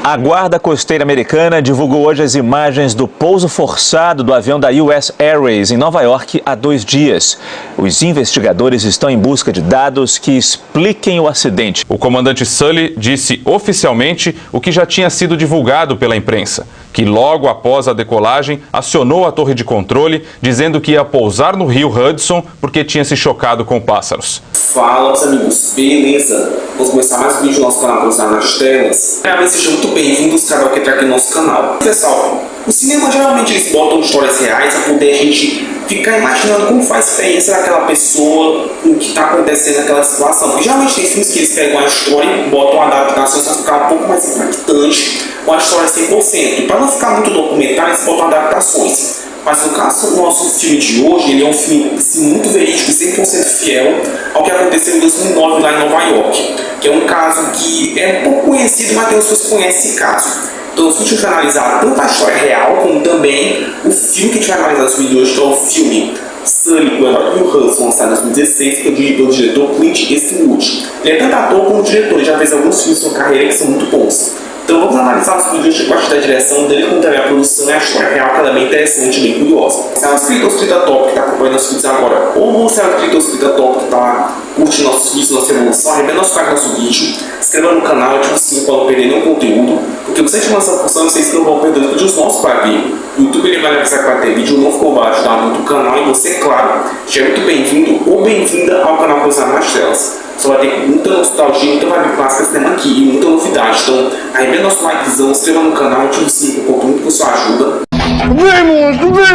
A Guarda Costeira Americana divulgou hoje as imagens do pouso forçado do avião da US Airways em Nova York há 2 dias. Os investigadores estão em busca de dados que expliquem o acidente. O comandante Sully disse oficialmente o que já tinha sido divulgado pela imprensa, que logo após a decolagem acionou a torre de controle, dizendo que ia pousar no rio Hudson porque tinha se chocado com pássaros. Fala, meus amigos, beleza? Vamos começar mais um vídeo do nosso canal para usar nas telas. Primeiramente, sejam muito bem-vindos, canal que está aqui no nosso canal. Pessoal, o cinema geralmente eles botam histórias reais para poder a gente ficar imaginando como faz a experiência daquela pessoa, o que está acontecendo naquela situação. E geralmente tem filmes que eles pegam a história e botam adaptações para ficar um pouco mais impactante, com a história 100%. Para não ficar muito documentário, eles botam adaptações. Mas no caso do nosso filme de hoje, ele é um filme assim, muito verídico e 100% fiel ao que aconteceu em 2009 lá em Nova York. Que é um caso que é pouco conhecido, mas tem pessoas que conhecem esse caso. Então a gente vai analisar tanto a história real, como também o filme que a gente vai analisar no vídeo de hoje, que é o filme Sully, o Herói do Hudson, lançado em 2016, que é dirigido pelo diretor Clint Eastwood. Ele é tanto ator como diretor, ele já fez alguns filmes na sua carreira que são muito bons. Então vamos analisar os vídeos de parte da direção dele, como também a produção e a história real, que ela é bem interessante e bem curiosa. Se é um inscrito ou inscrita top que está acompanhando nossos vídeos agora, ou você é um inscrito ou inscrita top que está curtindo nossos vídeos, nossa evolução, arrebenta nosso like no nosso vídeo, se inscreva no canal, ative o sininho para não perder nenhum conteúdo, porque você tem essa função, vocês não vão perder os vídeos nossos para ver. O YouTube ele vai avisar que vai ter vídeo novo com baixo, ajudar muito o canal, e você, claro, seja muito bem-vindo ou bem-vinda ao canal Cruzar nas Telas. Só vai ter muita nostalgia, muita vibe clássica esse tema aqui e muita novidade. Então, arrebenta nosso likezão, se inscreva no canal, ative o sininho que eu conto muito com sua ajuda. Vem,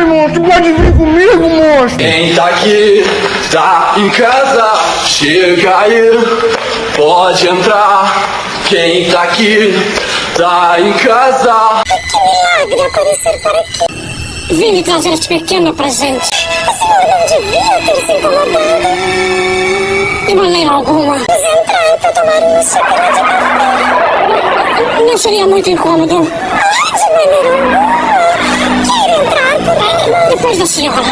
monstro, pode vir comigo, monstro! Quem tá aqui, tá em casa, chega aí, pode entrar. Quem tá aqui, tá em casa. Que milagre aparecer por aqui! Vim lhe trazer este pequeno presente. O senhor não devia ter se incomodado. De maneira alguma. Mas entrar para tomar uma xícara de café. Não seria muito incômodo. De maneira alguma. Quero entrar por aí. Depois da senhora.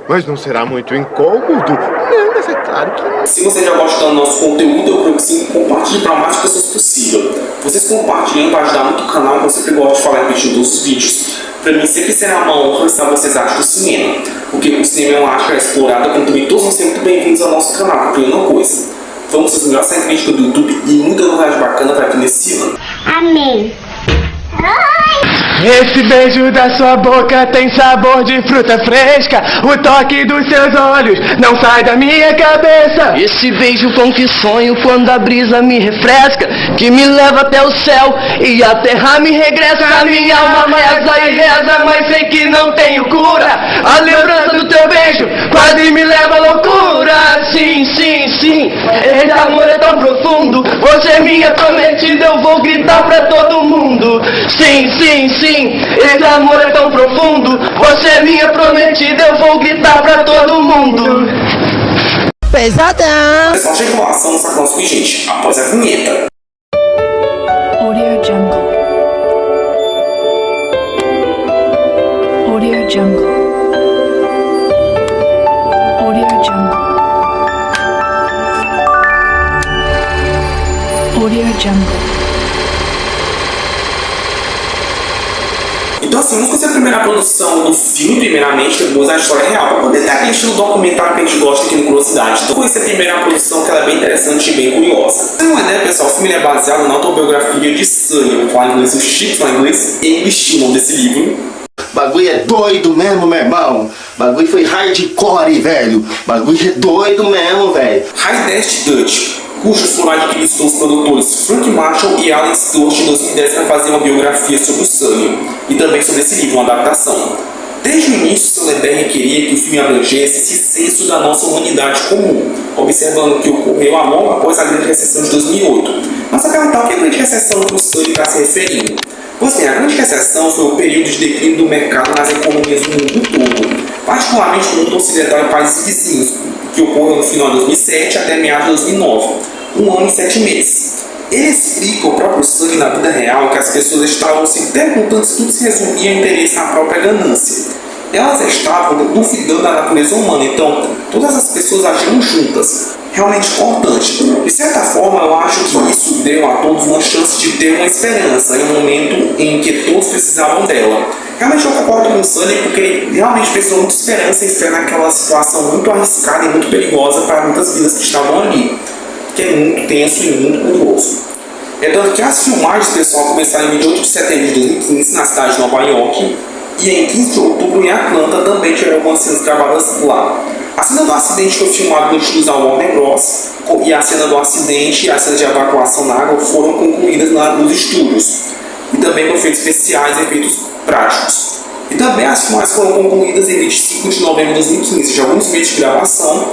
Mas não será muito incômodo? Não, mas é claro que não. Se você já gosta do nosso conteúdo, eu creio que sim, compartilhe para o mais pessoas possível. Vocês compartilhando vai ajudar muito o canal, que eu sempre gosto de falar e repetir todos os vídeos. Para mim sempre será uma honra saber o que vocês acham do cinema, porque o cinema é uma arte explorada, como também todos vão ser muito bem-vindos ao nosso canal, porque é uma coisa. Vamos ser os melhores sites críticos do YouTube e muita novidade bacana vai vir nesse ano. Amém. Esse beijo da sua boca tem sabor de fruta fresca. O toque dos seus olhos não sai da minha cabeça. Esse beijo com que sonho quando a brisa me refresca, que me leva até o céu e a terra me regressa. A minha alma reza e reza, mas sei que não tenho cura. A lembrança do teu beijo quase me leva à loucura. Sim, sim, sim, esse amor é tão profundo. Você é minha prometida, eu vou gritar pra todo mundo. Sim, sim, sim, esse amor é tão profundo. Você é minha prometida, eu vou gritar pra todo mundo. Pesadão. Pessoal, chega uma ação no Sacão com gente, após a vinheta. Audio Jungle. Audio Jungle. Audio Jungle. Audio Jungle. Então assim, vamos conhecer a primeira produção do filme, primeiramente, depois a história real, para poder ter aquele estilo documentário que a gente gosta aqui no Curiosidade. Então conhecer a primeira produção, que ela é bem interessante e bem curiosa. Então, né, pessoal, o filme é baseado na autobiografia de Sully, eu vou falar em inglês, o Chips lá em inglês, e eles estimam desse livro. Bagulho é doido mesmo, meu irmão. Bagulho foi hardcore, velho. Bagulho é doido mesmo, velho. High Test Dutch, cujos foram adquiridos pelos produtores Frank Marshall e Alan Stewart em 2010 para fazer uma biografia sobre o Sully e também sobre esse livro, uma adaptação. Desde o início, Soderbergh queria que o filme abrangesse esse senso da nossa humanidade comum, observando o que ocorreu logo após a Grande Recessão de 2008. Mas a perguntar o que é a Grande Recessão que o Sully está se referindo? Pois bem, a Grande Recessão foi o período de declínio do mercado nas economias do mundo todo, particularmente no mundo ocidental e países vizinhos, que ocorreu no final de 2007 até meados de 2009, um ano e 7 meses. Ele explica o próprio Sully na vida real que as pessoas estavam se perguntando se tudo se resumia ao interesse na própria ganância. elas estavam duvidando da natureza humana, então todas as pessoas agiram juntas. Realmente importante. De certa forma, eu acho que isso deu a todos uma chance de ter uma esperança em um momento em que todos precisavam dela. Realmente eu concordo com o Sully, porque ele realmente precisou muito de esperança e fé naquela situação muito arriscada e muito perigosa para muitas vidas que estavam ali, que é muito tenso e muito curioso. É tanto que as filmagens, pessoal, começaram em 28 de setembro de 2015 na cidade de Nova York, e em 15 de outubro em Atlanta também tiveram algumas cenas gravadas lá. A cena do acidente foi filmada no estúdio da Warner Bros. E a cena do acidente e a cena de evacuação na água foram concluídas nos estúdios. E também com efeitos especiais e efeitos práticos. E também as filmagens foram concluídas em 25 de novembro de 2015, já alguns meses de gravação.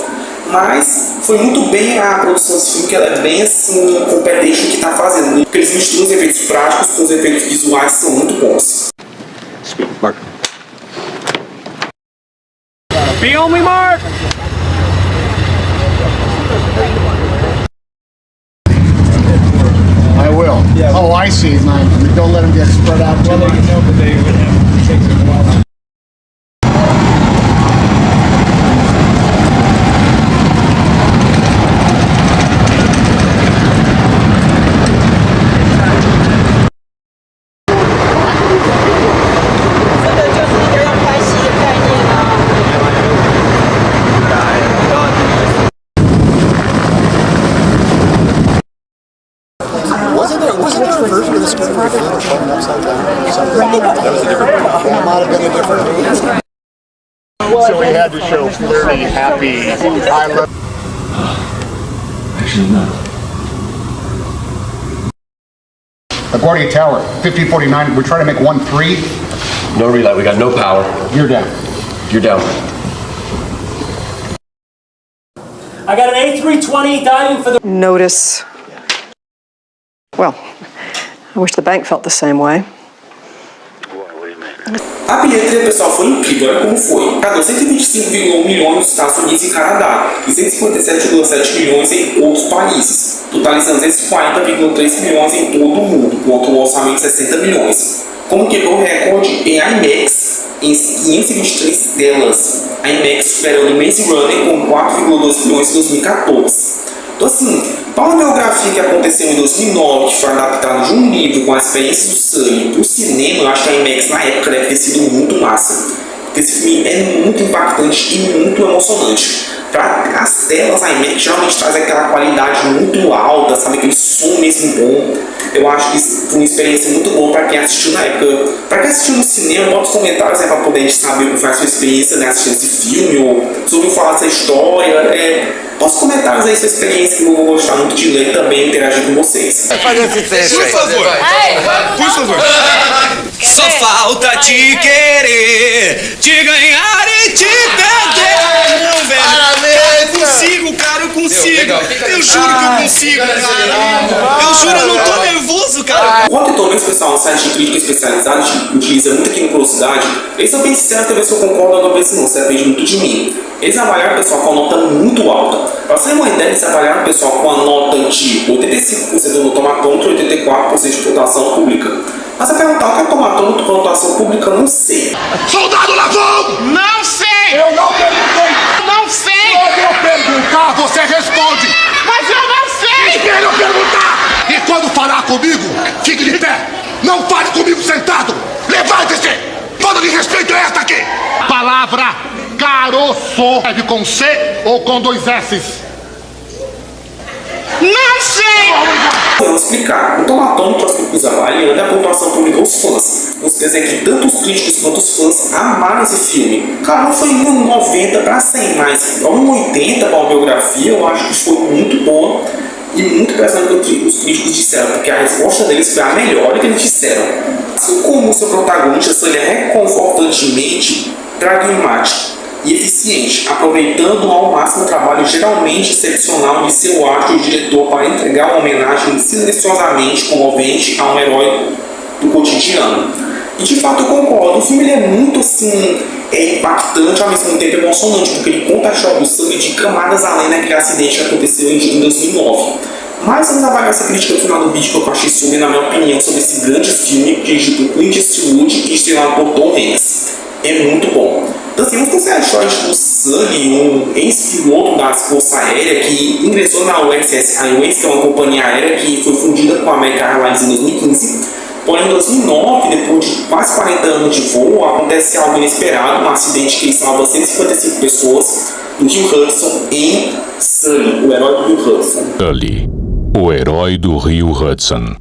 Mas foi muito bem a produção desse filme, que ela é bem assim, competente no que está fazendo. Porque eles misturam os efeitos práticos com os efeitos visuais, que são muito bons. Mark. Be on me, Mark! I will. Yeah. Oh, I see. Don't let them get spread out too much. Know, but they would have to take it a while. Wasn't there a version of the script where Felix turned upside down? That was a different movie. That might have been a different movie. So we had to show flirty, happy, I love. Actually, no. LaGuardia Tower, 1549. We're trying to make 1-3. No relay. We got no power. You're down. You're down. I got an A320 diving for the notice. Well, I wish the bank felt the same way. A bilheteria, pessoal, foi incrível, olha como foi. Cada 125,1 milhões nos Estados Unidos e Canadá e 157,7 milhões em outros países, totalizando 240,3 milhões em todo o mundo, contra um orçamento de 60 milhões. Como quebrou o recorde em IMAX, em 523 telas, a IMAX superando Maze Runner com 4,2 milhões em 2014. Então assim, para uma biografia que aconteceu em 2009, que foi adaptada de um livro com a experiência do Sully para o cinema, eu acho que a IMAX na época deve ter sido muito massa. Porque esse filme é muito impactante e muito emocionante. Para as telas, a IMAX geralmente traz aquela qualidade muito alta, sabe, aquele som mesmo bom. Eu acho que isso foi uma experiência muito boa para quem assistiu na época. Para quem assistiu no cinema, bota os comentários aí para poder saber como foi a sua experiência, né, assistindo esse filme, ou se ouviu falar dessa história. Bota os comentários aí sua experiência, que eu vou gostar muito de ler também e interagir com vocês. Vai fazer esse teste aí. Por favor. Por favor. Só falta te querer, te ganhar e te perder. Não, velho. Eu consigo, cara, eu consigo. Eu juro que eu consigo, cara. Eu juro, eu não tô nervoso, cara. O Rotten Tomatoes, pessoal, um site de crítica especializado que utiliza muito aqui no Curiosidade. Eles são bem sinceros, talvez se eu concordo ou talvez não, isso depende muito de mim. Eles avaliaram, pessoal, com uma nota muito alta. Para você ter uma ideia, eles avaliaram, pessoal, com uma nota de 85% no tomatômetro e 84% de pontuação pública. Mas você perguntar o que é tomatômetro e pontuação pública, eu não sei. Soldado Lavão! Não sei! Eu não perguntei! Não sei! Quando eu perguntar, você responde! Mas eu não sei! Espere eu perguntar! E quando falar comigo, fique de pé! Não fale comigo sentado! Levante-se! Falta de respeito é esta aqui! Palavra caroço. Escreve com C ou com 2 S's? Não sei! Eu vou explicar. O tomatômetro as críticos avaliando a pontuação pública aos fãs. Não quer dizer que tanto os críticos quanto os fãs amaram esse filme. Cara, não foi um 90 para 100, mas um 80 para uma biografia, eu acho que foi muito boa e muito impressionante o que os críticos disseram, porque a resposta deles foi a melhor que eles disseram. Assim como o seu protagonista, ele é reconfortantemente pragmático e eficiente, aproveitando ao máximo o trabalho geralmente excepcional de seu arte e diretor para entregar uma homenagem silenciosamente comovente a um herói do cotidiano. E de fato eu concordo, o filme ele é muito assim, impactante, ao mesmo tempo emocionante, porque ele conta a história do Sully de camadas além daquele acidente que aconteceu em 2009. Mas vamos avaliar essa crítica no final do vídeo, que eu achei sobre, na minha opinião, sobre esse grande filme dirigido por Clint Eastwood e estrelado por Tom Hanks. é muito bom. Então, assim, vamos considerar a história do Sully, um ex-piloto da Força Aérea que ingressou na USS Airways, que é uma companhia aérea que foi fundida com a American Airlines em 2015. Porém, em 2009, depois de quase 40 anos de voo, acontece algo inesperado, um acidente que salva 155 pessoas no Rio Hudson, em Sully, o herói do Rio Hudson. Sully, o herói do Rio Hudson.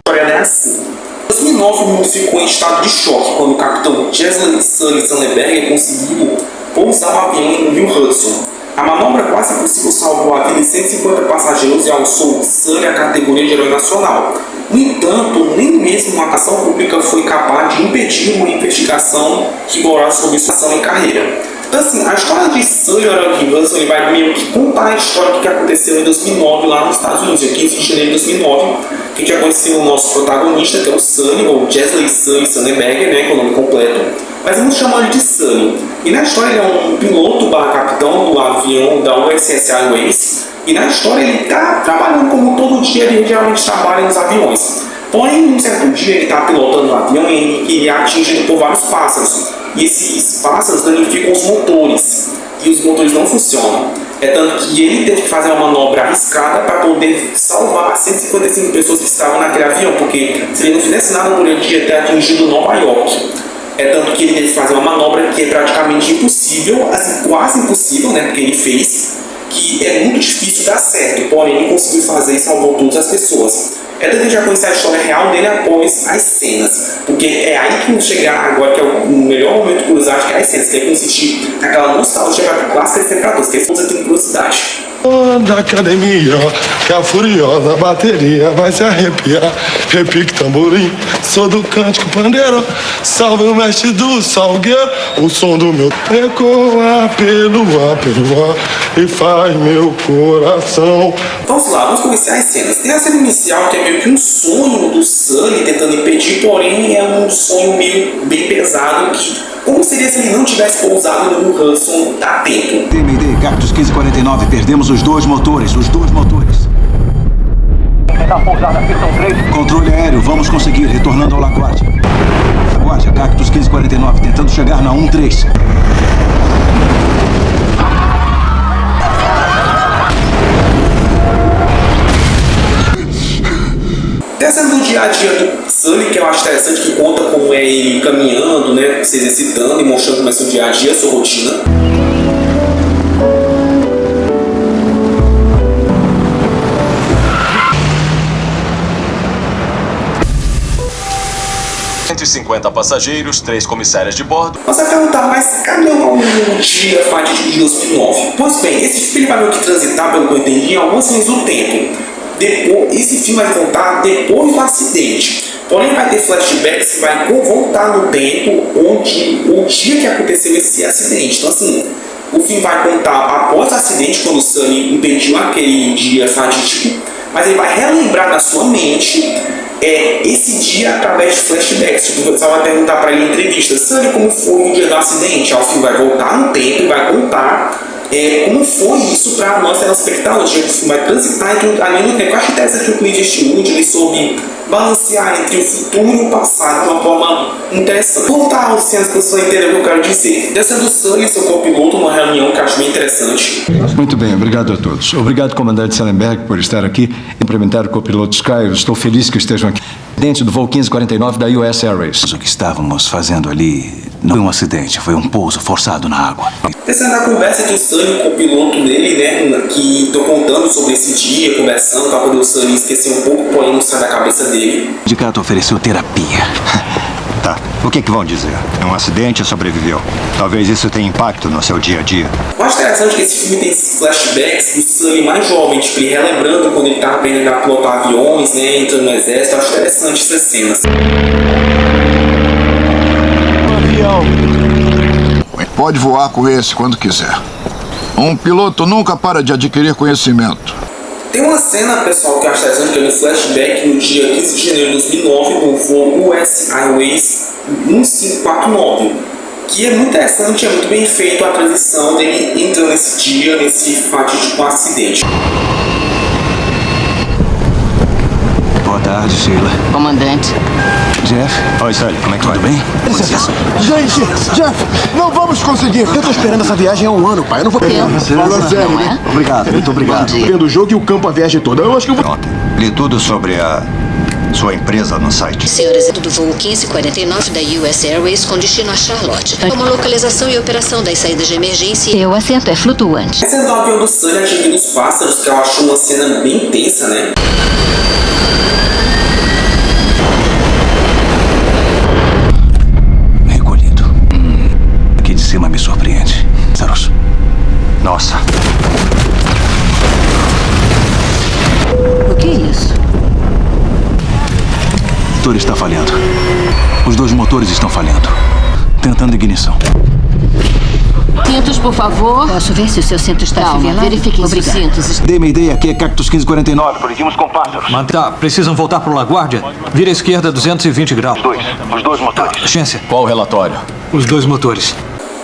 A história é assim. Em 2009, o mundo ficou em estado de choque quando o capitão Jesslyn Sully Sandberger conseguiu pousar um avião no Rio Hudson. A manobra quase impossível salvou a vida de 150 passageiros e alçou Sully à categoria de herói nacional. No entanto, nem mesmo uma ação pública foi capaz de impedir uma investigação rigorosa sobre sua ação em carreira. Então, assim, a história de Sully, o herói do Rio Hudson, ele vai meio que contar a história do que aconteceu em 2009 lá nos Estados Unidos, em 15 de janeiro de 2009, que já conheceu o nosso protagonista, que é o Sully, ou Jesslyn Sully Sandberger, né, com o nome completo, mas vamos chamar ele de Sully. E na história ele é um piloto capitão do avião da USS Airways, e na história ele está trabalhando como todo dia ele geralmente trabalha nos aviões. Porém, um certo dia ele está pilotando um avião e ele é atingido por vários pássaros. E esses pássaros danificam os motores, e os motores não funcionam. É tanto que ele teve que fazer uma manobra arriscada para poder salvar as 155 pessoas que estavam naquele avião, porque se ele não fizesse nada por ele, ia ter atingido Nova York. É tanto que ele teve que fazer uma manobra que é praticamente impossível, assim, quase impossível, né, porque ele fez, que é muito difícil dar certo, porém ele conseguiu fazer e salvou todas as pessoas. É tanto que a gente vai conhecer a história real dele após as cenas, porque é aí que vamos chegar agora, que é o melhor momento de curiosidade, que é as cenas, que é consistir naquela nostalgia clássica de Temperatura, que é toda tem curiosidade. Da academia, que a furiosa bateria vai se arrepiar. Repique tamborim, sou do cântico pandeiro. Salve o mestre do salgueiro. O som do meu ecoa pelo ar e faz meu coração. Vamos lá, vamos conhecer as cenas. Tem a cena inicial que é meio que um sonho do Sully tentando impedir, porém é um sonho meio bem pesado que... Como seria se ele não tivesse pousado no Rio Hudson a tempo? TMD, Cactus 1549, perdemos os dois motores. Controle aéreo, vamos conseguir, retornando ao Laguardia. Laguardia, Cactus 1549, tentando chegar na 13. Tem a cena do dia a dia do Sully, que eu acho interessante, que conta como é ele caminhando, né, se exercitando e mostrando como é seu dia a dia, sua rotina. passageiros, 3 comissárias de bordo. Você vai perguntar, mas cadê o dia fatídico de 2009? Pois bem, esse filme vai meio que transitar, pelo que eu entendi, em algumas linhas do tempo. Esse filme vai contar depois do acidente. Porém, vai ter flashbacks que vai voltar no tempo onde o dia que aconteceu esse acidente. Então, assim, o filme vai contar após o acidente, quando o Sully impediu aquele dia fatídico, mas ele vai relembrar na sua mente esse dia através de flashbacks. Tipo, você vai perguntar para ele em entrevista: Sully, como foi o dia do acidente? Aí o filme vai voltar no tempo e vai contar como foi isso para nós telespectadores. O filme vai transitar entre a linha do tempo. Eu acho interessante que o Clint Eastwood ele soube balancear entre o futuro e o passado de uma forma interessante. Voltar às cenas para você entender o que eu quero dizer. Dessa do Sully, seu copiloto, uma reunião que eu acho bem interessante. Muito bem, obrigado a todos. Obrigado, comandante Sandberger, por estar aqui e implementar o copiloto Sky. Eu estou feliz que estejam aqui. Dentro do voo 1549 da US Airways. O que estávamos fazendo ali não foi um acidente, foi um pouso forçado na água. Essa na conversa entre o Sully e o copiloto dele, né, que estou contando sobre esse dia, conversando para poder o Sully esquecer um pouco, porém não sai da cabeça dele. O sindicato ofereceu terapia. Tá, o que vão dizer? É um acidente e sobreviveu. Talvez isso tenha impacto no seu dia a dia. Eu acho interessante que esse filme tem esses flashbacks do Sully mais jovem, tipo, ele relembrando quando ele estava aprendendo a pilotar aviões, né, entrando no exército. Eu acho interessante essas cenas. Pode voar com esse quando quiser. Um piloto nunca para de adquirir conhecimento. Tem uma cena, pessoal, que eu acho interessante, que é no flashback no dia 15 de janeiro de 2009, no voo US Airways 1549, que é muito interessante, é muito bem feito a transição dele entrando nesse dia, nesse fatídico acidente. Boa tarde. tarde, Sheila. Comandante. Jeff. Oi, Sully, como é que vai? Tudo bem? Gente, Jeff, não vamos conseguir. Eu tô esperando essa viagem há um ano, pai. Eu não vou pegar. Fala sério, né? Obrigado, muito obrigado. Vendo o jogo e o campo a viagem toda. Eu acho que eu vou... Li tudo sobre a sua empresa no site. Senhoras do voo 1549 da US Airways com destino a Charlotte. Uma localização e operação das saídas de emergência. O assento é flutuante. Essa é do avião do Sully atingindo os pássaros, que eu acho uma cena bem tensa, né? Recolhido. Aqui de cima me surpreende. Saros. Nossa. O que é isso? O motor está falhando. Os 2 motores estão falhando. Tentando ignição. Cintos, por favor. Posso ver se o seu cinto está afivelado? Verifique os cintos. Dê-me ideia, aqui é Cactus 1549. Colidimos com pássaros. Tá, precisam voltar para o LaGuardia? Vira à esquerda 220 graus. Os dois motores. Ciência. Qual o relatório? Os 2 motores.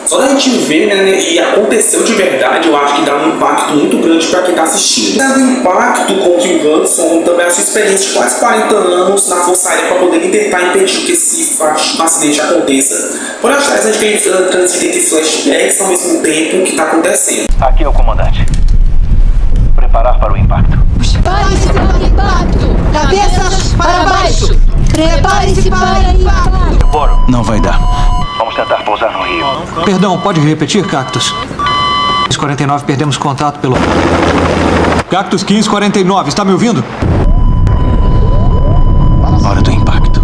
Só da gente ver, né, e aconteceu de verdade, eu acho que dá um impacto muito grande para quem tá assistindo. Dá um impacto com o Hugh Hudson, também a sua experiência de quase 40 anos na Força Aérea para poder tentar impedir que esse acidente aconteça. Por achar a gente tem transita entre flashbacks ao mesmo tempo que tá acontecendo. Aqui é o comandante. Preparar para o impacto. Prepare-se para o impacto! Cabeças para baixo! Prepare-se para o impacto! Não vai dar. Vamos tentar pousar no Rio. Perdão, pode repetir, Cactus? 1549, perdemos contato pelo... Cactus 1549, está me ouvindo? Hora do impacto.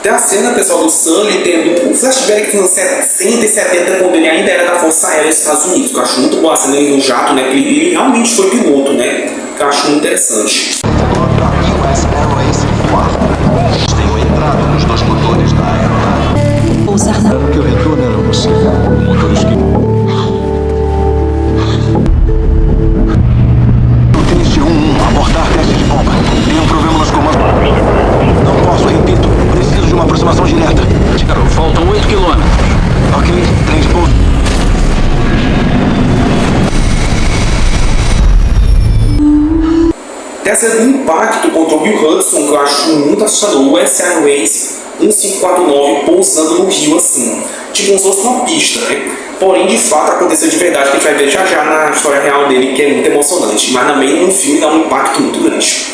Tem a cena, pessoal, do Sully tendo um flashback nos 60 e 70, quando ele ainda era da Força Aérea dos Estados Unidos, que eu acho muito boa a cena dele no jato, né? Ele realmente foi piloto, né? Que eu acho muito interessante. Tenho entrado nos 2 motores da aeronave. Pousar na... Que o retorno era possível. Motores que... Teste 1, abordar teste de bomba. Tem um problema nos comandos. Não posso, repito. Preciso de uma aproximação direta. Faltam 8 quilômetros. Ok, trem de pouso. Tem a cena do impacto contra o Hugh Hudson, que eu acho muito assustador. O US Airways 1549 pousando no Rio assim, tipo como se fosse uma pista, né? Porém, de fato, aconteceu de verdade, que a gente vai ver já já na história real dele, que é muito emocionante. Mas também no filme dá um impacto muito grande.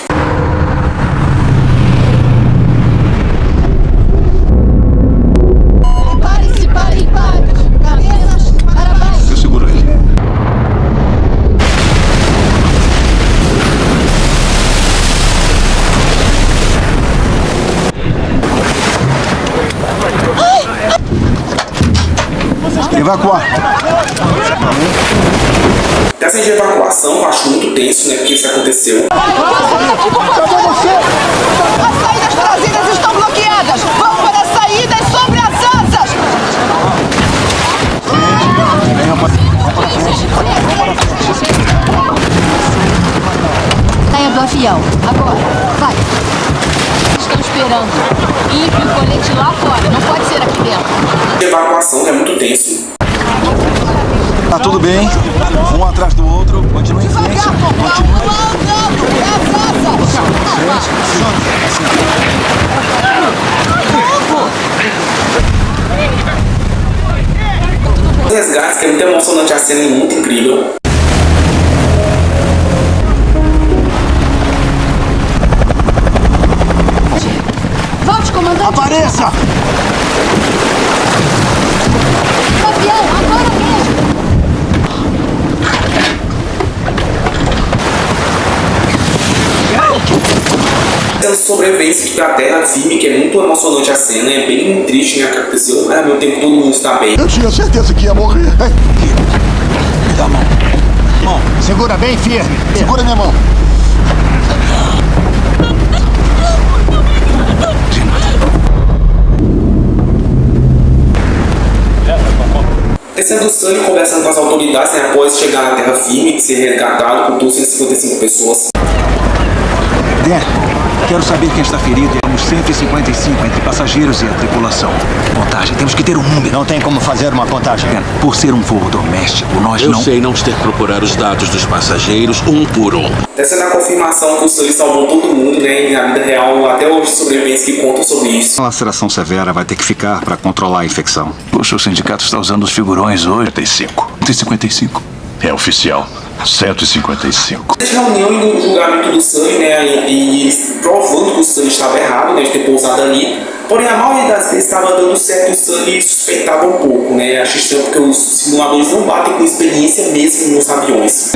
Prepare-se para o impacto! Cabeças para baixo! Eu seguro ele. Evacuar. Essa de evacuação eu acho muito tenso, né? Porque isso aconteceu. Cadê você? As saídas traseiras estão bloqueadas! Vamos para as saídas sobre as asas! Saia do avião. Agora. Vai. Estão esperando. Limpe o colete lá fora. Não pode ser aqui dentro. A evacuação é muito tenso. Tá tudo bem. Um atrás do outro. Continue em frente. Os resgates, que é muito emocionante, a cena é muito incrível. Volte, comandante! Apareça! Avião, agora mesmo! Sendo sobrevivência de terra firme, que é muito emocionante a cena, é bem triste, né? Que aconteceu, mas ao mesmo tempo todo mundo está bem. Eu tinha certeza que ia morrer. Me dá a mão. Mão, segura bem firme. Segura minha mão. Descendo do Sully conversando com as autoridades, né, após chegar na terra firme e ser resgatado com 255 pessoas. Dan, Quero saber quem está ferido. Temos 155 entre passageiros e a tripulação. Contagem, temos que ter um número. Não tem como fazer uma contagem. Por ser um voo doméstico, nós Eu sei, não ter que procurar os dados dos passageiros um por um. Essa é a confirmação que o Sully salvou todo mundo, né? E na vida real, até hoje, sobreviventes que contam sobre isso. Uma laceração severa vai ter que ficar para controlar a infecção. Poxa, o sindicato está usando os figurões hoje. 155. É oficial. 155. Essa reunião e no julgamento do Sully, né? E eles provando que o Sully estava errado, né? De ter pousado ali. Porém, a maioria das vezes estava dando certo, o Sully suspeitava um pouco, né? Acho estranho porque os simuladores não batem com experiência mesmo nos aviões.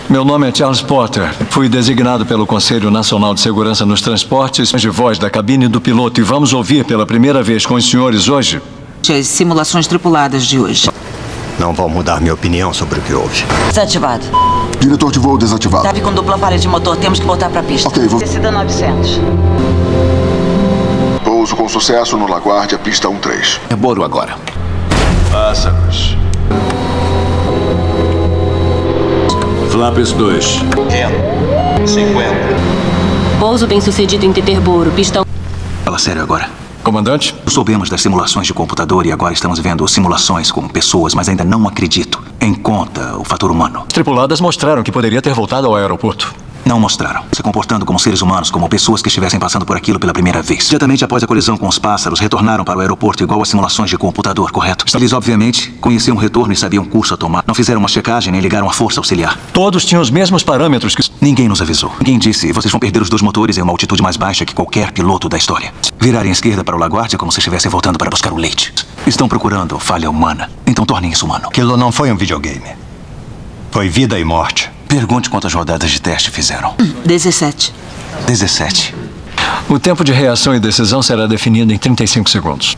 Meu nome é Charles Potter. Fui designado pelo Conselho Nacional de Segurança nos Transportes de voz da cabine do piloto e vamos ouvir pela primeira vez com os senhores hoje as simulações tripuladas de hoje. Não vou mudar minha opinião sobre o que houve. Desativado. Diretor de voo desativado. Nave com dupla falha de motor, temos que voltar para a pista. Ok, vou... Descida 900. Pouso com sucesso no LaGuardia, pista 13. É Boro agora. Pássaros. Flaps 2. 50. Pouso bem sucedido em Teterboro, pista 1. Fala sério agora. Comandante? Soubemos das simulações de computador e agora estamos vendo simulações com pessoas, mas ainda não acredito. Em conta o fator humano. As tripuladas mostraram que poderia ter voltado ao aeroporto. Não mostraram. Se comportando como seres humanos, como pessoas que estivessem passando por aquilo pela primeira vez. Imediatamente após a colisão com os pássaros, retornaram para o aeroporto igual às simulações de computador, correto? Eles, obviamente, conheciam o retorno e sabiam o curso a tomar. Não fizeram uma checagem nem ligaram a força auxiliar. Todos tinham os mesmos parâmetros que... Ninguém nos avisou. Ninguém disse, vocês vão perder os 2 motores em uma altitude mais baixa que qualquer piloto da história. Virarem à esquerda para o LaGuardia como se estivessem voltando para buscar o leite. Estão procurando falha humana. Então tornem isso humano. Aquilo não foi um videogame. Foi vida e morte. Pergunte quantas rodadas de teste fizeram. 17. 17. O tempo de reação e decisão será definido em 35 segundos.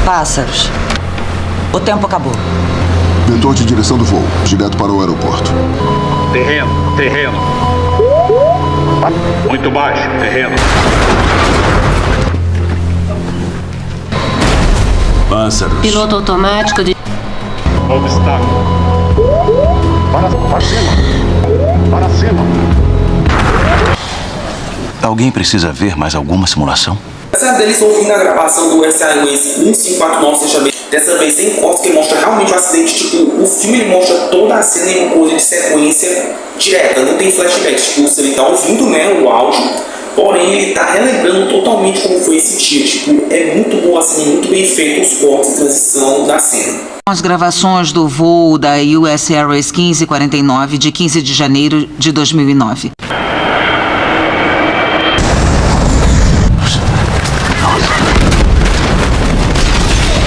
Pássaros. O tempo acabou. Vetor de direção do voo, direto para o aeroporto. Terreno. Muito baixo, terreno. Pássaros. Piloto automático de... Obstáculo. Para cima. Para cima. Alguém precisa ver mais alguma simulação? Apesar deles ouvindo a gravação do US Airways 1549, dessa vez sem cortes, que mostra realmente o acidente. Tipo, o filme ele mostra toda a cena em uma coisa de sequência direta, não tem flashback. Tipo, você tá ouvindo, né, o áudio, porém ele tá relembrando totalmente como foi esse dia. Tipo, é muito boa a cena, muito bem feito os cortes de transição da cena. As gravações do voo da US Airways 1549 de 15 de janeiro de 2009.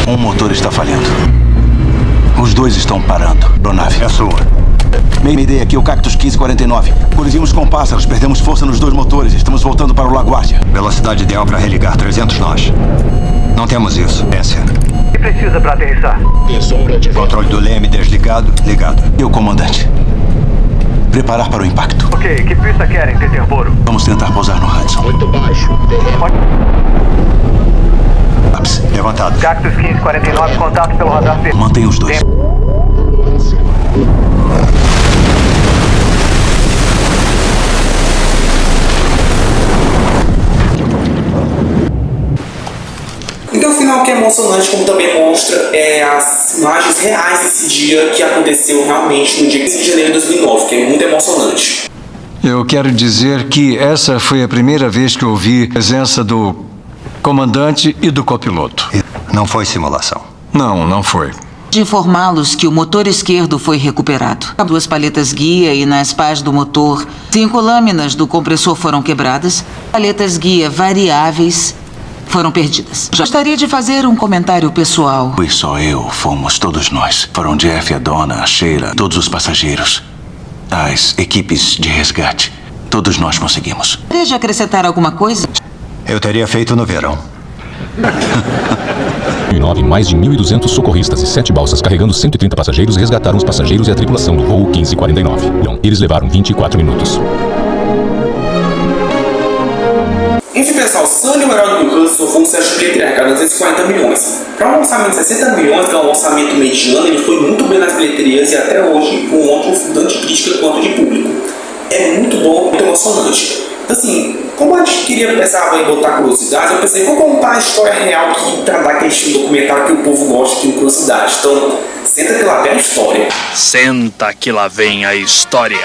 Um motor está falhando. Os 2 estão parando. Pronave. É a sua. Meia ideia aqui, o Cactus 1549. Colisivos com pássaros, perdemos força nos 2 motores. Estamos voltando para o LaGuardia. Velocidade ideal para religar, 300 nós. Não temos isso. Essa. O que precisa para aterrissar? Controle do leme desligado, ligado. E o comandante? Preparar para o impacto. Ok, que pista querem, Teterboro? Vamos tentar pousar no Hudson. Muito baixo. Levantado. Cactus 1549, contato pelo radar. Mantenha os 2. Então, o final que é emocionante, como também mostra as imagens reais desse dia que aconteceu realmente no dia 15 de janeiro de 2009, que é muito emocionante. Eu quero dizer que essa foi a primeira vez que eu vi a presença do comandante e do copiloto. Não foi simulação. Não foi. De informá-los que o motor esquerdo foi recuperado. 2 palhetas guia e nas pás do motor, 5 lâminas do compressor foram quebradas. Palhetas guia variáveis foram perdidas. Gostaria de fazer um comentário pessoal. Fui só eu, fomos todos nós. Foram Jeff, a Donna, a Sheila, todos os passageiros. As equipes de resgate. Todos nós conseguimos. Gostaria de acrescentar alguma coisa? Eu teria feito no verão. Em 2009, mais de 1.200 socorristas e 7 balsas carregando 130 passageiros resgataram os passageiros e a tripulação do voo 1549. Eles levaram 24 minutos. Enfim, pessoal, Sully, o herói do Hudson, foi um sucesso de bilheteria, arrecadando 240 milhões. Para um orçamento de 60 milhões, que é um orçamento mediano, ele foi muito bem nas bilheterias e até hoje com um ótimo tanto de crítica quanto de público. É muito bom, muito emocionante. Assim, como a gente precisava botar curiosidades, eu pensei, vou contar a história real que tá daquele estilo documentário que o povo gosta de curiosidade. Então, senta que lá vem a história. Senta que lá vem a história.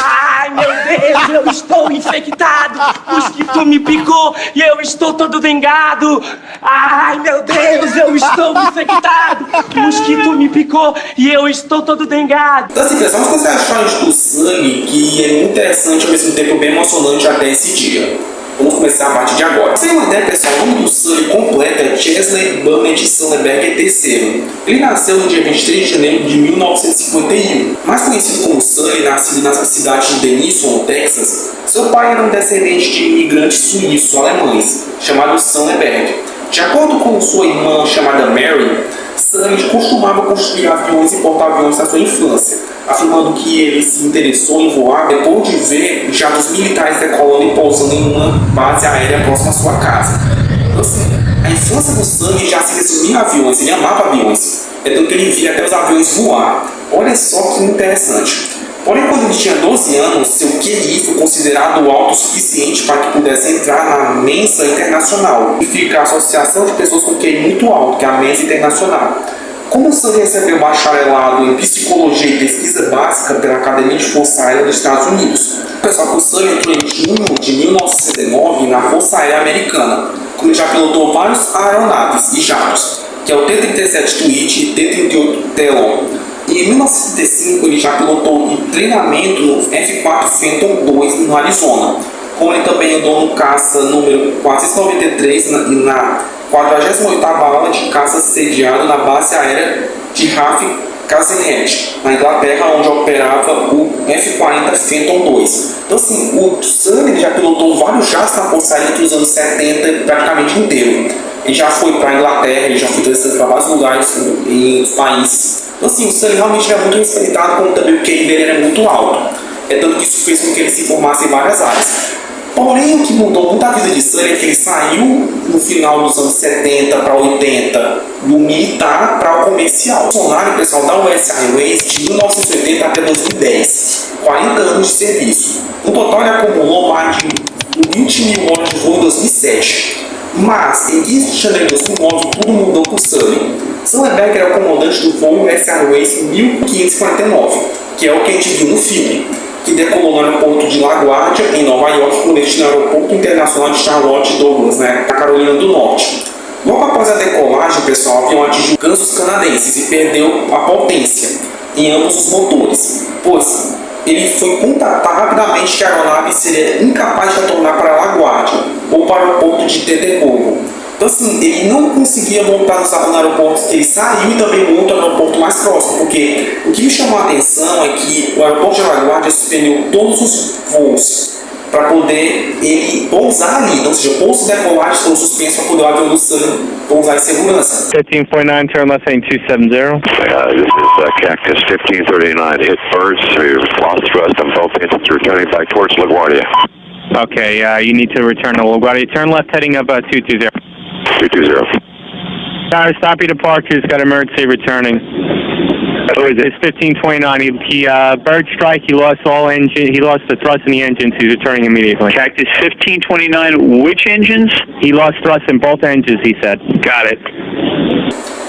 Ai, meu Deus, eu estou infectado. O mosquito me picou e eu estou todo dengado. Ai, meu Deus, eu estou infectado. O mosquito me picou e eu estou todo dengado. Então, assim, pessoal, vamos começar a história do sangue, que é muito interessante, ao mesmo tempo bem emocionante até esse dia. Vamos começar a partir de agora. Sem uma ideia, pessoal, o nome do Sully completo é Chesley Burnett Sullenberger III. Ele nasceu no dia 23 de janeiro de 1951. Mais conhecido como Sully, nascido na cidade de Denison, no Texas, seu pai era um descendente de imigrantes suíços-alemães, chamado Sullenberg. De acordo com sua irmã chamada Mary, Sully costumava construir aviões e porta-aviões na sua infância, afirmando que ele se interessou em voar depois de ver jatos militares decolando e pousando em uma base aérea próxima à sua casa. Então, assim, a infância do Sully já se resumiu em aviões, ele amava aviões, é tanto que ele via até os aviões voar. Olha só que interessante. Porém, quando ele tinha 12 anos, seu QI foi considerado alto o suficiente para que pudesse entrar na Mensa Internacional, que fica a associação de pessoas com QI muito alto, que é a Mensa Internacional. Como o Sully recebeu bacharelado em Psicologia e Pesquisa Básica pela Academia de Força Aérea dos Estados Unidos. Pessoal, o Sully entrou em junho de 1969 na Força Aérea Americana, como ele já pilotou várias aeronaves e jatos, que é o T-37 Tweet e T-38 Talon. E em 1975 ele já pilotou em treinamento no F-4 Phantom II no Arizona, como ele também andou no caça número 493 e na 48ª ala de caça sediado na base aérea de RAF Casenhede, na Inglaterra, onde operava o F-40 Phantom II. Então, assim, o Sully já pilotou vários jatos na Força Aérea entre os anos 70 praticamente inteiro. Ele já foi para a Inglaterra, ele já foi para vários lugares em países. Então, assim, o Sully realmente era muito respeitado, como também o QI dele era muito alto. É tanto que isso fez com que ele se formasse em várias áreas. Porém, o que mudou muito a vida de Sully é que ele saiu no final dos anos 70 para 80 do militar para o comercial. Funcionário, pessoal, da US Airways de 1980 até 2010. 40 anos de serviço. No total, ele acumulou mais de 20 mil horas de voo em 2007. Mas, em 15 de janeiro de 2009, tudo mudou com o Sully. Sullenberger era o comandante do voo US Airways 1549, que é o que a gente viu no filme, que decolou no aeroporto de LaGuardia, em Nova York, com destino ao aeroporto internacional de Charlotte Douglas, na Carolina do Norte. Logo após a decolagem, pessoal, o avião atingiu gansos canadenses e perdeu a potência em ambos os motores, pois ele foi contatar rapidamente que a aeronave seria incapaz de retornar para LaGuardia ou para o aeroporto de Teterboro. Então, assim, ele não conseguia voltar no aeroporto que ele saiu e também voltou no aeroporto mais próximo, porque o que me chamou a atenção é que o aeroporto de LaGuardia suspendeu todos os voos para poder ele pousar ali, ou seja, pouso e decolagem foram suspensos para poder o avião do Sully pousar em segurança. 1549, turn left heading 270. This is Cactus 1539. Hit birds to lost thrust on both engines, returning back towards LaGuardia. Okay, you need to return to LaGuardia. Turn left heading up 220. 220. Stop your departures, got emergency returning. It's 1529. He bird strike. He lost all engine. He lost the thrust in the engines. He's returning immediately. Cactus 1529. Which engines? He lost thrust in both engines. He said. Got it.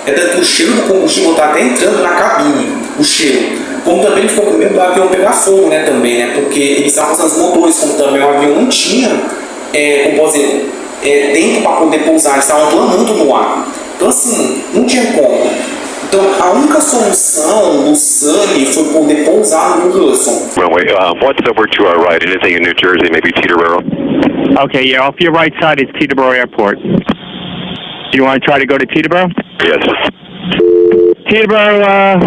É tanto que o cheiro do combustível está até entrando na cabine, o cheiro. Como também ele ficou com medo do avião pegar fogo, né, também, né, porque eles estavam usando os motores, como também o avião não tinha, como pode dizer, tempo para poder pousar, eles estavam planando no ar. Então, assim, não tinha como. Então, a única solução do Sully foi poder pousar no New Hudson. Runway, what's over to our right? Anything in New Jersey, maybe Teterboro? Okay, yeah, off your right side is Teterboro Airport. You want to try to go to Teterboro? Yes. Teterboro,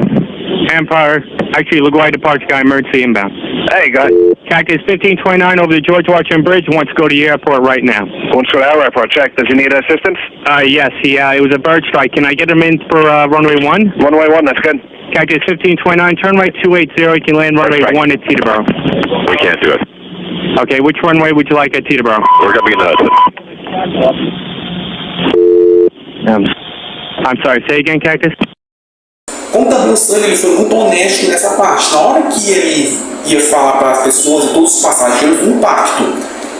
Empire. Actually, LaGuardia departure guy, emergency inbound. Hey, guy. Cactus 1529 over the George Washington Bridge. Wants to go to the airport right now. Wants to go to our airport. Check. Does he need assistance? Yes. It was a bird strike. Can I get him in for runway 1? Runway 1, that's good. Cactus 1529, turn right 280. You can land runway 1 at Teterboro. We can't do it. Okay, which runway would you like at Teterboro? We're going to be in the Hudson. I'm sorry, say again, Cactus? Como também o Sully, ele foi muito honesto nessa parte. Na hora que ele ia falar para as pessoas e todos os passageiros do impacto,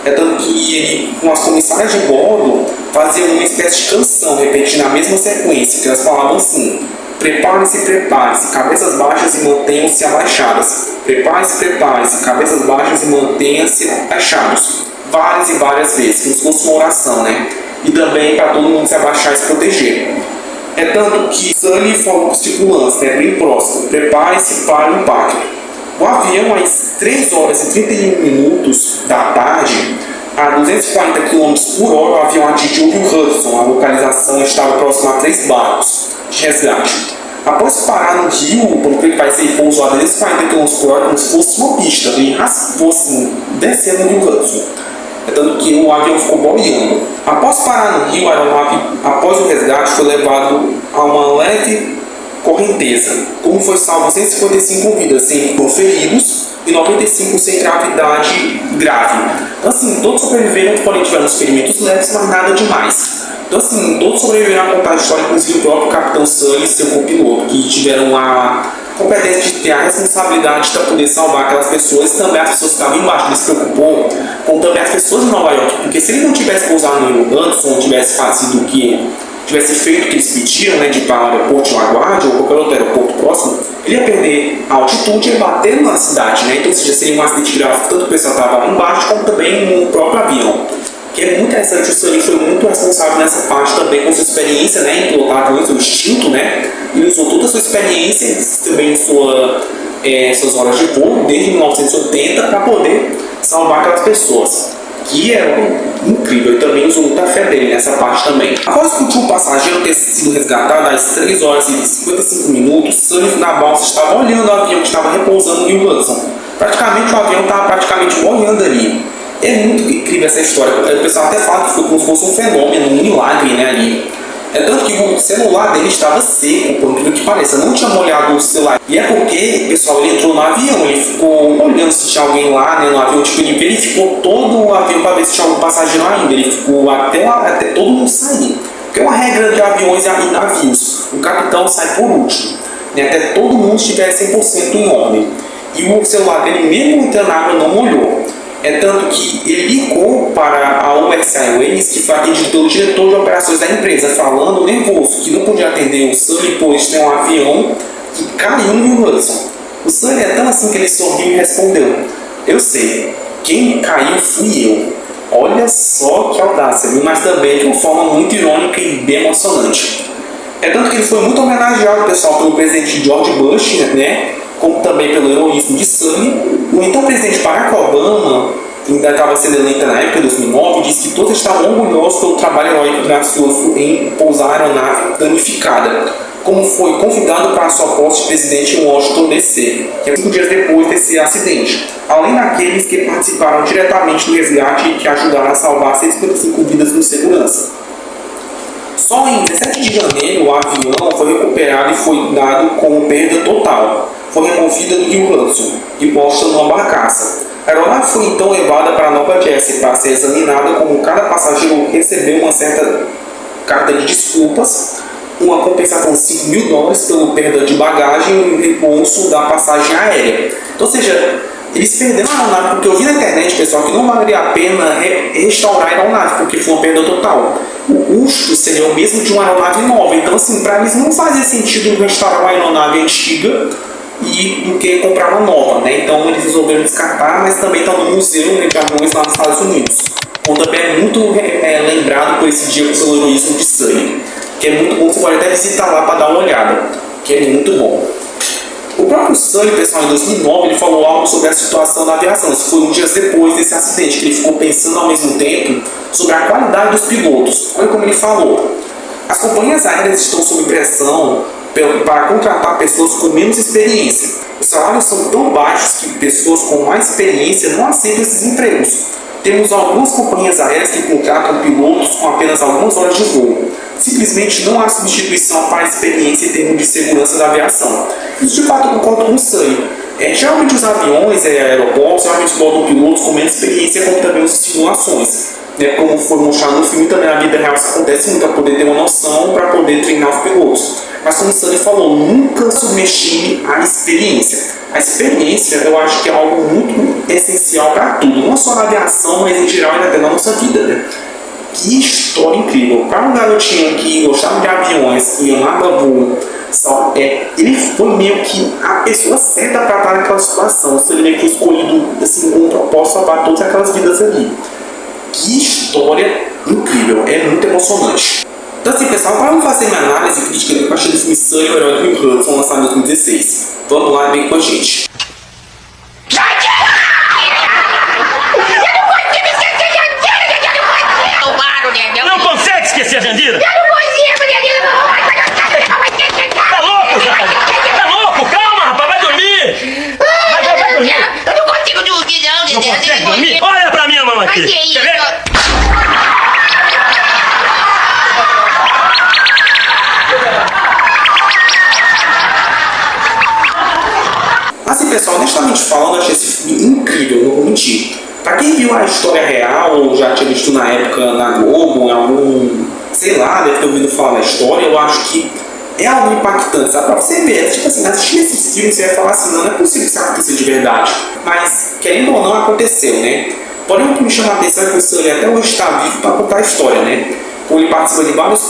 é tanto que ele, com as comissárias de bordo, fazia uma espécie de canção, repetindo a mesma sequência, que elas falavam assim: prepare-se, prepare-se, cabeças baixas e mantenham-se abaixadas. Prepare-se, prepare-se, cabeças baixas e mantenham-se abaixados. Várias e várias vezes, como se fosse uma oração, né? E também para todo mundo se abaixar e se proteger. É tanto que Sully falou para os tripulantes, né, bem próximo: prepare-se para o impacto. O avião, às 3 horas e 31 minutos da tarde, a 240 km por hora, o avião atingiu o rio Hudson. A localização estava próxima a 3 barcos de resgate. Após parar no rio, pelo que vai ser pouso a 240 km por hora, como se fosse uma pista, e raspou assim, descendo no rio Hudson. É tanto que o avião ficou boiando. Após parar no rio, a aeronave, após o resgate, foi levado a uma leve correnteza. Como foi salvo 155 vidas, 100 foram feridos e 95 sem gravidade grave. Então assim, todos sobreviveram, porém tiveram ferimentos leves, mas nada demais. Então assim, todos sobreviveram a contar a história, inclusive o próprio capitão Sully e seu copiloto, que tiveram a competência de ter a responsabilidade de poder salvar aquelas pessoas. E também as pessoas que estavam embaixo, ele se preocupou com também as pessoas de Nova York, porque se ele não tivesse pousado no rio Hudson, ou tivesse fazido o que tivesse feito o que eles pediram, né, de ir para o aeroporto de LaGuardia ou qualquer outro aeroporto próximo, ele ia perder a altitude e ia bater na cidade, né? Então, ou seja, seria um acidente grave, tanto o pessoal estava lá embaixo, como também no próprio avião. Que é muito interessante, o Sully foi muito responsável nessa parte também, com sua experiência, né, em pilotar aviões, seu instinto, né? Ele usou toda a sua experiência, também suas horas de voo, desde 1980, para poder salvar aquelas pessoas. Que é incrível, e também usou muita fé dele nessa parte também. Após o último passageiro ter sido resgatado às 3 horas e 55 minutos, Sully na balsa estava olhando o avião que estava repousando no rio Hudson. Praticamente o avião estava praticamente boiando ali. É muito incrível essa história. O pessoal até fala que foi como se fosse um fenômeno, um milagre, né, ali. É tanto que o celular dele estava seco, por incrível que pareça, não tinha molhado o celular. E é porque, pessoal, ele entrou no avião, ele ficou olhando se tinha alguém lá, né, no avião, tipo, ele verificou todo o avião para ver se tinha algum passageiro ainda. Ele ficou até todo mundo sair. Porque é uma regra de aviões e navios: o capitão sai por último, né, até todo mundo estiver 100% em ordem. E o celular dele, mesmo entrando na água, não molhou. É tanto que ele ligou para a US Airways, que foi atendido pelo diretor de operações da empresa, falando nervoso que não podia atender o Sully, pois tem um avião que caiu no rio Hudson. O Sully é tão assim que ele sorriu e respondeu: eu sei, quem caiu fui eu. Olha só que audácia, viu? Mas também de uma forma muito irônica e bem emocionante. É tanto que ele foi muito homenageado, pessoal, pelo presidente George Bush, né? Como também pelo heroísmo de Sully. O então presidente Barack Obama, que ainda estava sendo eleito na época de 2009, disse que todos estavam orgulhosos pelo trabalho heróico e gracioso em pousar a aeronave danificada, como foi convidado para a sua posse de presidente em Washington, D.C., que é 5 dias depois desse acidente, além daqueles que participaram diretamente do resgate e que ajudaram a salvar 155 vidas com segurança. Só em 17 de janeiro, o avião foi recuperado e foi dado como perda total. Foi removida do rio Hudson e posta numa barcaça. A aeronave foi então levada para Nova Jersey para ser examinada, como cada passageiro recebeu uma certa carta de desculpas, uma compensação de $5.000 pela perda de bagagem e um reembolso da passagem aérea. Então, ou seja, eles perderam a aeronave, porque eu vi na internet, pessoal, que não valeria a pena restaurar a aeronave, porque foi uma perda total. O custo seria o mesmo de uma aeronave nova. Então, assim, para eles não fazia sentido restaurar uma aeronave antiga do que comprar uma nova, né? Então eles resolveram descartar, mas também está no museu, né, de aviões lá nos Estados Unidos, onde também é muito lembrado por esse dia pelo heroísmo de Sully, que é muito bom. Você pode até visitar lá para dar uma olhada, que é muito bom. O próprio Sully, pessoal, em 2009, ele falou algo sobre a situação da aviação. Isso foi uns dias depois desse acidente, que ele ficou pensando ao mesmo tempo sobre a qualidade dos pilotos. Olha como ele falou: as companhias aéreas estão sob pressão para contratar pessoas com menos experiência. Os salários são tão baixos que pessoas com mais experiência não aceitam esses empregos. Temos algumas companhias aéreas que contratam pilotos com apenas algumas horas de voo. Simplesmente não há substituição para a experiência em termos de segurança da aviação. Isso de fato eu concordo com o Sully. Geralmente os aviões aeroportos geralmente botam pilotos com menos experiência, como também as simulações. Como foi mostrado no filme, também na vida real isso acontece muito, para poder ter uma noção, para poder treinar os pilotos. Mas como o Sully falou, nunca subestime a experiência. A experiência, eu acho que é algo muito essencial para tudo, não só na aviação, mas em geral ainda até na nossa vida, né? Que história incrível! Para um garotinho que gostava de aviões, que amava voo, ele foi meio que a pessoa certa para estar naquela situação. Ele meio que foi escolhido assim, com um propósito de salvar todas aquelas vidas ali. Que história incrível! É muito emocionante. Então assim, pessoal, para não fazer minha análise crítica do que eu achei do filme Sully, o Herói do Rio Hudson, lançado em 2016. Vamos lá, vem com a gente. Não consegue esquecer a Jandira? Tá louco, rapaz? Tá louco? Calma, rapaz, vai dormir! Vai dormir! Eu não consigo dormir, não, Não consegue dormir? Olha pra minha mão aqui! Quer ver? Assim, pessoal, honestamente falando, eu achei esse filme incrível, não vou mentir. Pra quem viu a história real, ou já tinha visto na época na Globo, em algum, sei lá, deve ter ouvido falar da história, eu acho que é algo impactante, sabe? Pra você ver, tipo assim, assistir esses filmes, você vai falar assim, não é possível que isso aconteça de verdade. Mas, querendo ou não, aconteceu, né? Porém, o que me chama a atenção é que o Sully até hoje está vivo para contar a história, né? Ele participa de vários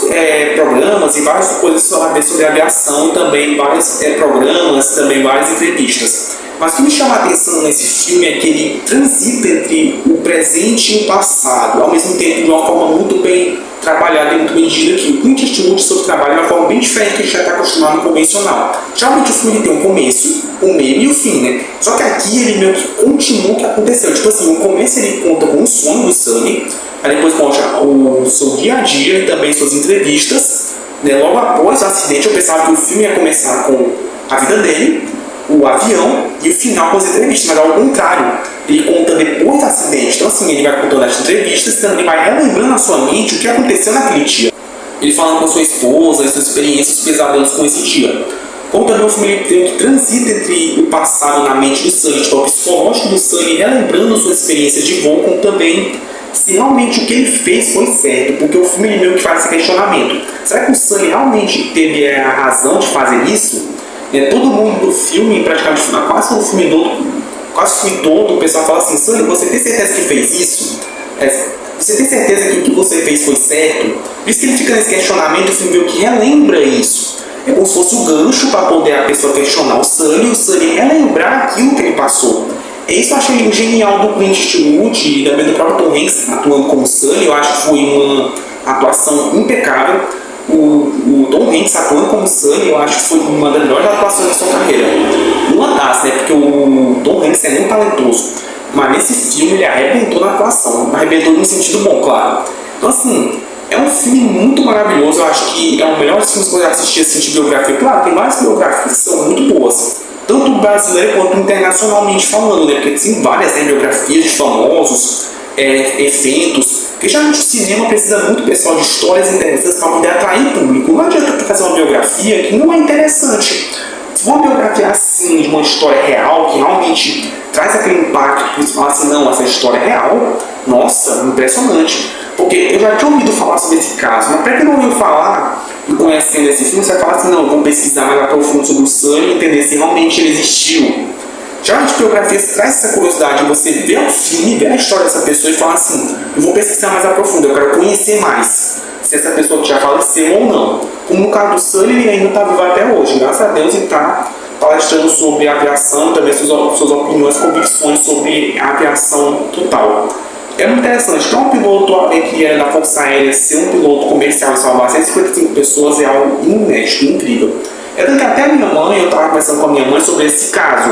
programas e várias coisas sobre aviação, e também vários programas, também várias entrevistas. Mas o que me chama a atenção nesse filme é que ele transita entre o presente e o passado, ao mesmo tempo de uma forma muito bem trabalhada e muito bem dirigida, que o Clint Eastwood sobre trabalho de uma forma bem diferente do que a gente já está acostumado no convencional. Geralmente o filme tem um começo, um meio e o fim, né? Só que aqui ele meio que continua o que aconteceu. Tipo assim, no começo ele conta com o sonho do Sully, aí depois mostra o seu dia a dia e também suas entrevistas, né? Logo após o acidente eu pensava que o filme ia começar com a vida dele, o avião e o final com as entrevistas, mas ao contrário, ele conta depois do acidente. Então assim, ele vai contando as entrevistas, então ele vai relembrando na sua mente o que aconteceu naquele dia. Ele falando com sua esposa, as suas experiências, os pesadelos com esse dia. Como também o filme ele transita entre o passado na mente do Sully, tipo, o psicológico do Sully, relembrando suas experiências de voo, como também se realmente o que ele fez foi certo, porque o filme ele meio que faz esse questionamento. Será que o Sully realmente teve a razão de fazer isso? Todo mundo do filme, praticamente quase o filme todo, o pessoal fala assim, Sully, você tem certeza que fez isso? Você tem certeza que o que você fez foi certo? Por isso que ele fica nesse questionamento, o filme meio que relembra isso. É como se fosse o gancho para poder a pessoa questionar o Sully relembrar aquilo que ele passou. É isso que eu achei genial do Clint Eastwood e também do próprio Tom Hanks atuando como Sully. Eu acho que foi uma atuação impecável. O Tom Hanks atuando como Sully, eu acho que foi uma das melhores atuações da sua carreira. Uma das, né? Porque o Tom Hanks é muito talentoso. Mas nesse filme ele arrebentou na atuação. Arrebentou no sentido bom, claro. Então assim, é um filme muito maravilhoso. Eu acho que é um dos melhores filmes que eu já assisti assim, de biografia. Claro, tem várias biografias que são muito boas, tanto brasileiro quanto internacionalmente falando, né? Porque tem várias biografias de famosos, eventos, porque geralmente o cinema precisa muito, pessoal, de histórias interessantes para poder atrair público. Não adianta fazer uma biografia que não é interessante. Se for uma biografia assim, de uma história real, que realmente traz aquele impacto, que você fala assim, não, essa história é real, nossa, impressionante. Porque eu já tinha ouvido falar sobre esse caso, mas para quem não ouviu falar e conhecendo esse filme, você vai falar assim, não, vou pesquisar mais a profundo sobre o Sully e entender se realmente ele existiu. Geralmente biografias traz essa curiosidade, você vê o filme, vê a história dessa pessoa e fala assim, eu vou pesquisar mais a profundo, eu quero conhecer mais se essa pessoa já faleceu ou não. Como no caso do Sully, ele ainda está vivo até hoje, graças a Deus, e está palestrando sobre a aviação e também suas opiniões, convicções sobre a aviação total. É muito interessante, então um piloto que era da Força Aérea ser um piloto comercial e salvar 155 pessoas é algo inédito, incrível. É tanto que até a minha mãe, eu estava conversando com a minha mãe sobre esse caso.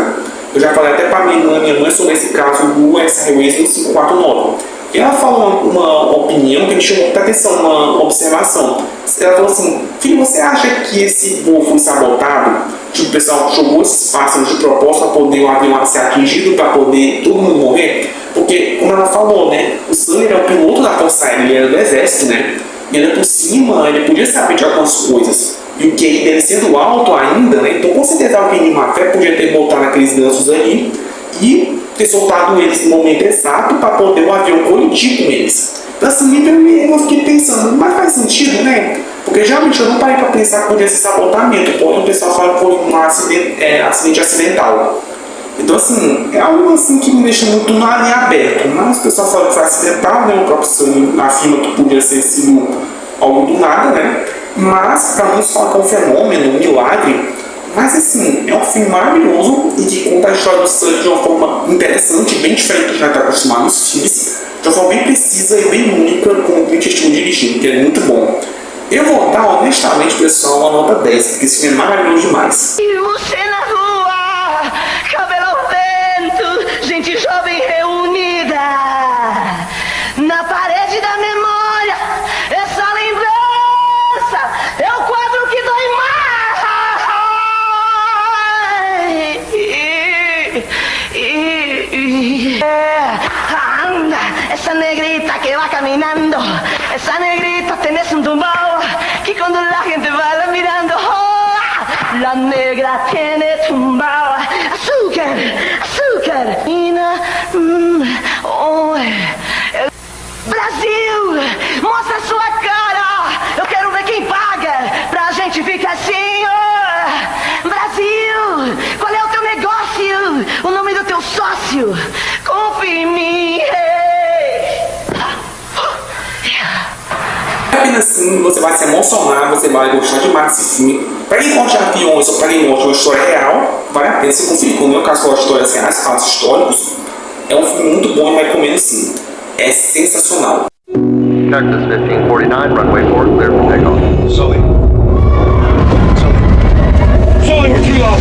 Eu já falei até para a minha mãe sobre esse caso do US Airways 1549. E ela falou uma opinião que me chamou muita atenção, uma observação. Ela falou assim, filho, você acha que esse voo foi sabotado? Tipo, o pessoal jogou esses pássaros de propósito para poder o avião ser atingido, para poder todo mundo morrer? Porque, como ela falou, né, o Sully era o piloto da Força Aérea, ele era do Exército, né? E ainda por cima, ele podia saber de algumas coisas. E o QI dele sendo alto ainda, né? Então, com certeza, alguém de má fé podia ter botado naqueles ganchos ali e ter soltado eles no momento exato para poder o avião colidir com eles. Então, assim, eu fiquei pensando, mas faz sentido, né? Porque geralmente eu não parei para pensar que podia ser sabotamento, porém o pessoal fala que foi um acidente acidental. Então assim, é algo assim que me deixa muito na linha aberta, mas o pessoal fala que foi acidental, né? O próprio senhor afirma que podia ser sido algo do nada, né? Mas para muitos falam que é um fenômeno, um milagre. Mas assim, é um filme maravilhoso e que conta a história do Sully de uma forma interessante, bem diferente do que a gente está acostumado nos filmes, de uma forma bem precisa e bem única, com o Clint Eastwood dirigindo, que é muito bom. Eu vou dar, honestamente, pessoal, uma nota 10, porque esse filme é maravilhoso demais. E você na rua, cabelo ao vento, gente jovem reunida, na parede da memória, essa lembrança é o quadro que dói mais. Essa negrita que va caminando, essa negrita tenés un tumbao, que cuando la gente va la mirando, oh, la negra tiene tumbao, azúcar, azúcar, oh, Brasil, mostra sua cara, eu quero ver quem paga, pra gente ficar assim, oh, Brasil, qual é o teu negócio, o nome do teu sócio, confia em mim, Apenas assim, você vai se emocionar, você vai gostar demais desse filme. Para quem gosta de aviões ou para quem gosta de uma história real, vale a pena você conferir. Como no meu caso, gosto de histórias reais, fatos históricos, é um filme muito bom e recomendo sim. É sensacional. Texas 1549, runway 4, clear for takeoff. Sully, we're too low.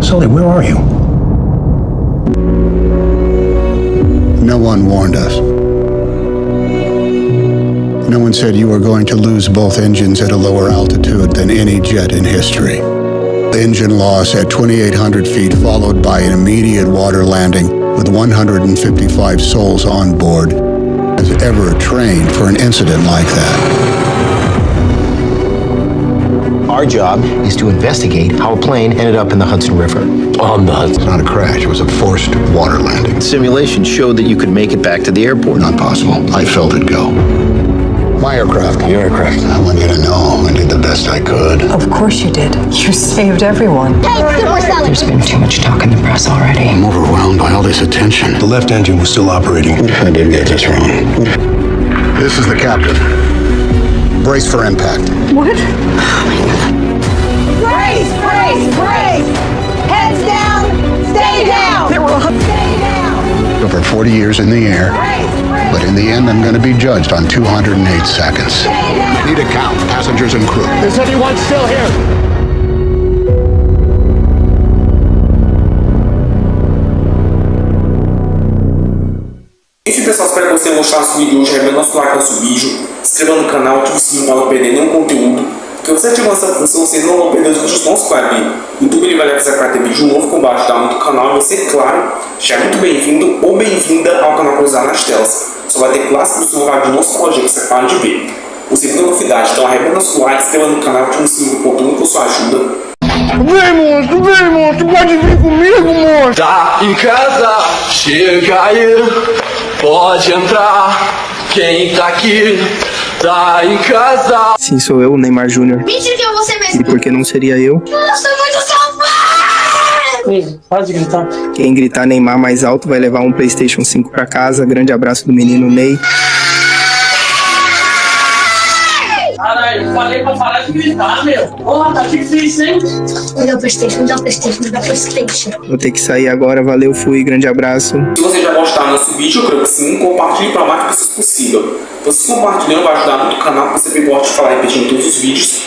Sully, where are you? No one warned us. No one said you were going to lose both engines at a lower altitude than any jet in history. The engine loss at 2,800 feet, followed by an immediate water landing with 155 souls on board, has ever trained for an incident like that. Our job is to investigate how a plane ended up in the Hudson River. On the Hudson. It's not a crash, it was a forced water landing. Simulation showed that you could make it back to the airport. Not possible. I felt it go. My aircraft. Your aircraft. I want you to know I did the best I could. Of course you did. You saved everyone. There's been too much talk in the press already. I'm overwhelmed by all this attention. The left engine was still operating. What if I did get this wrong? This is the captain. Brace for impact. What? Brace, brace, brace! Heads down, stay down! Stay down! Over 40 years in the air, but in the end I'm going to be judged on 208 seconds. Need a count, passengers and crew. Is anyone still here? Enfim, pessoal, espero que você tenha gostado desse vídeo hoje. Remenda nosso like, nosso vídeo, se inscreva no canal, ative o sininho para não perder nenhum conteúdo. Porque você ativando essa função, vocês não vão perder os vídeos bons que vai vir. O YouTube ele vai avisar que vai ter vídeo novo com baixo da do canal. E você, claro, já é muito bem-vindo ou bem-vinda ao canal Cruzar nas Telas. Só vai ter clássicos no de nosso projeto que você para de ver. Por segunda novidade, então arrebenta nosso like, se inscreva no canal, ative o sininho do ponto com sua ajuda. Vem, monstro, pode vir comigo, monstro. Tá em casa, chega aí, pode entrar. Quem tá aqui, tá em casa. Sim, sou eu, Neymar Júnior. Mentira que é você mesmo! E por que não seria eu? Eu sou muito salvado! Pode gritar. Quem gritar Neymar mais alto vai levar um PlayStation 5 pra casa. Grande abraço do menino Ney. Caralho, falei pra parar de gritar, meu. Porra, tá difícil, hein? Me dá o PlayStation, me dá o PlayStation, me dá o PlayStation. Vou ter que sair agora, valeu, fui, grande abraço. Se vocês já gostaram desse vídeo, eu creio que sim, compartilhe para mais pessoas possível. Então, se compartilhando, vai ajudar muito o canal, porque eu sempre gosto de falar repetindo todos os vídeos.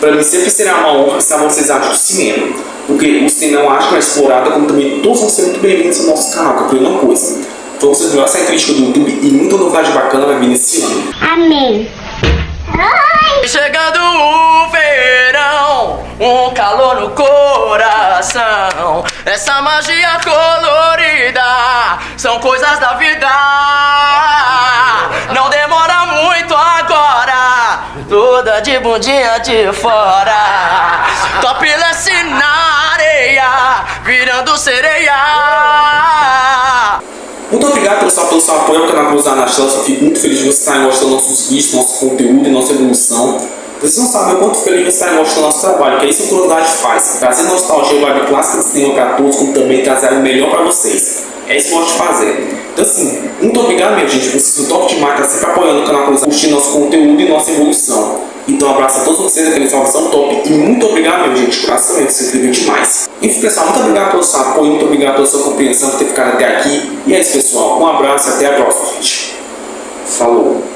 Para mim sempre será uma honra saber o que vocês acham do cinema. Porque o cinema eu acho que é explorado, como também todos vão ser muito bem-vindos ao nosso canal, que é a primeira coisa. Então vocês viram essa crítica do YouTube e muita novidade bacana vai vir nesse ano. Amém. Chegando o verão, um calor no coração. Essa magia colorida são coisas da vida. Não demora muito agora, toda de bundinha de fora. Topless na areia, virando sereia. Muito obrigado pelo seu apoio ao canal Cruzar na Chance. Eu fico muito feliz de você estar gostando dos nossos vídeos, nosso conteúdo e nossa evolução. Vocês não sabem o quanto feliz você está gostando do nosso trabalho, que é isso que a Curiosidade faz. Trazer nostalgia e vibe clássica de cinema para todos, como também trazer o melhor para vocês. É isso que eu gosto de fazer. Então assim, muito obrigado, minha gente. Vocês são top demais, tá sempre apoiando o canal Cruzar, curtindo nosso conteúdo e nossa evolução. Então, um abraço a todos vocês, aqueles são top. E muito obrigado, minha gente, de coração, você se inscreveu demais. Enfim, pessoal, muito obrigado pelo seu apoio, muito obrigado pela sua compreensão, por ter ficado até aqui. E é isso, pessoal. Um abraço e até a próxima, gente. Falou.